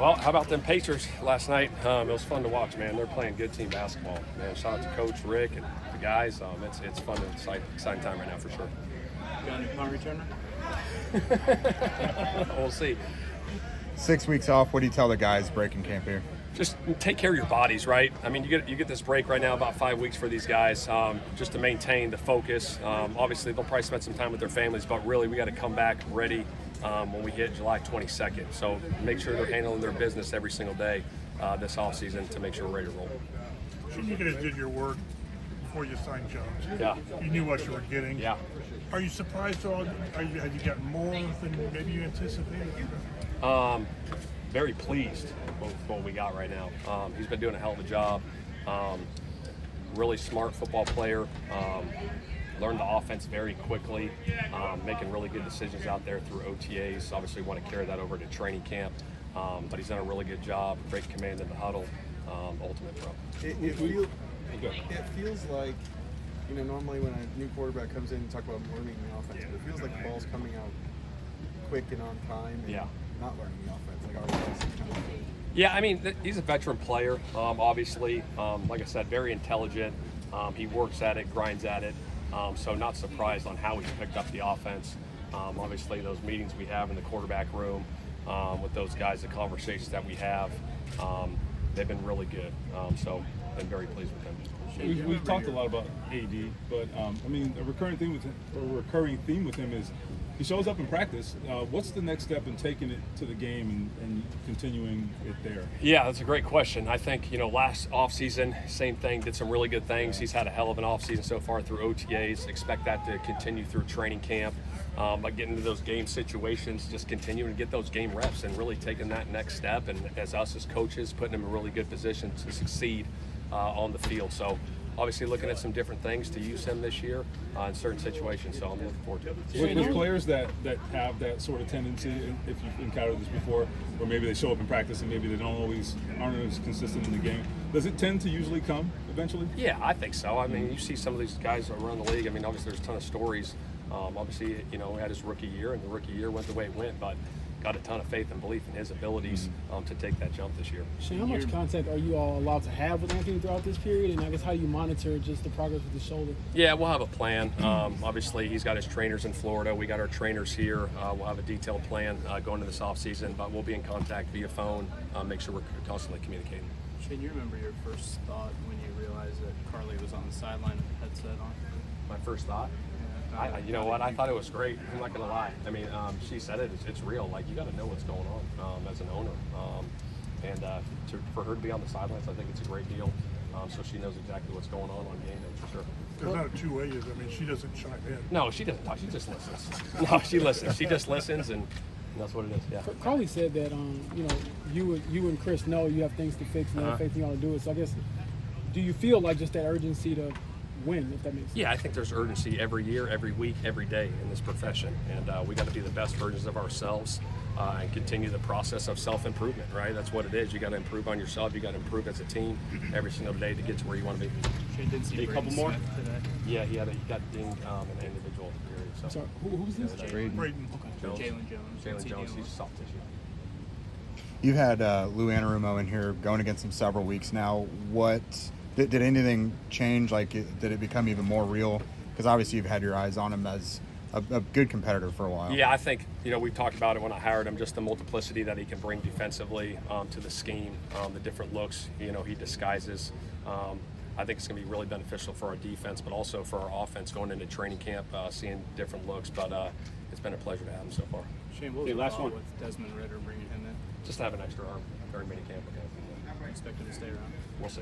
Well, how about them Pacers last night? It was fun to watch, man. They're playing good team basketball. Man, shout out to Coach Rick and the guys. It's fun and exciting time right now for sure. You got any punt returner? We'll see. 6 weeks off. What do you tell the guys breaking camp here? Just take care of your bodies, right? I mean, you get this break right now, about 5 weeks for these guys, just to maintain the focus. Obviously, they'll probably spend some time with their families, but really, we got to come back ready when we hit July 22nd. So make sure they're handling their business every single day this offseason to make sure we're ready to roll. So you guys did your work before you signed Jones. Yeah. You knew what you were getting. Yeah. Are you surprised at all? Have you gotten more than maybe you anticipated? Very pleased with what we got right now. He's been doing a hell of a job. Really smart football player. Learned the offense very quickly, making really good decisions out there through OTAs. Obviously want to carry that over to training camp, but he's done a really good job. Great command in the huddle. Ultimate pro. It feels like, normally when a new quarterback comes in and talk about learning the offense, but it feels like the ball's coming out quick and on time and not learning the offense. Like our offense is kind of cool. Yeah, I mean, he's a veteran player, obviously. Like I said, very intelligent. He works at it, grinds at it. So not surprised on how he's picked up the offense. Obviously, those meetings we have in the quarterback room with those guys, the conversations that we have, they've been really good. So been very pleased with him. We've talked a lot about AD, but I mean, a recurring theme with him is he shows up in practice. What's the next step in taking it to the game and continuing it there? Yeah, that's a great question. I think, last offseason, same thing, did some really good things. He's had a hell of an offseason so far through OTAs. Expect that to continue through training camp. By getting into those game situations, just continuing to get those game reps and really taking that next step. And as us as coaches, putting him in a really good position to succeed on the field. So obviously looking at some different things to use him this year in certain situations. So I'm looking forward to it. With players that have that sort of tendency, if you've encountered this before, or maybe they show up in practice and maybe they aren't as consistent in the game, does it tend to usually come eventually? Yeah, I think so. I mean, you see some of these guys around the league. I mean, obviously there's a ton of stories. Obviously, he had his rookie year, and the rookie year went the way it went, but got a ton of faith and belief in his abilities to take that jump this year. Shane, how much contact are you all allowed to have with Anthony throughout this period? And I guess how do you monitor just the progress with the shoulder? Yeah, we'll have a plan. Obviously, he's got his trainers in Florida. We got our trainers here. We'll have a detailed plan going into this offseason, but we'll be in contact via phone, make sure we're constantly communicating. Shane, you remember your first thought when you realized that Carly was on the sideline with the headset on? My first thought? You know what? I thought it was great. I'm not gonna lie. I mean, she said it. It's real. Like, you got to know what's going on as an owner, and for her to be on the sidelines, I think it's a great deal. So she knows exactly what's going on game day for sure. There's not a two-way. I mean, she doesn't chime in. No, she doesn't talk. She just listens. No, she listens. She just listens, and that's what it is. Yeah. Carly said that you and Chris know you have things to fix and you have faith in y'all to do it. So I guess, do you feel like just that urgency to win, if that makes sense? Yeah, I think there's urgency every year, every week, every day in this profession, and we got to be the best versions of ourselves and continue the process of self-improvement, right? That's what it is. You got to improve on yourself. You got to improve as a team every single day to get to where you want to be. Shane didn't see a couple more today. Yeah, he got dinged an individual period. So Sorry, who's this? Braden. Jones. Jalen Jones. He's soft tissue. You had Lou Anarumo in here going against him several weeks now. What did anything change? Like, did it become even more real? Because obviously you've had your eyes on him as a good competitor for a while. Yeah, I think, we talked about it when I hired him, just the multiplicity that he can bring defensively to the scheme, the different looks, he disguises. I think it's going to be really beneficial for our defense, but also for our offense going into training camp, seeing different looks. But it's been a pleasure to have him so far. Shane, what was the thought with Desmond Ridder bringing him in? Just to have an extra arm during minicamp. Okay. Expected to stay around? We'll see.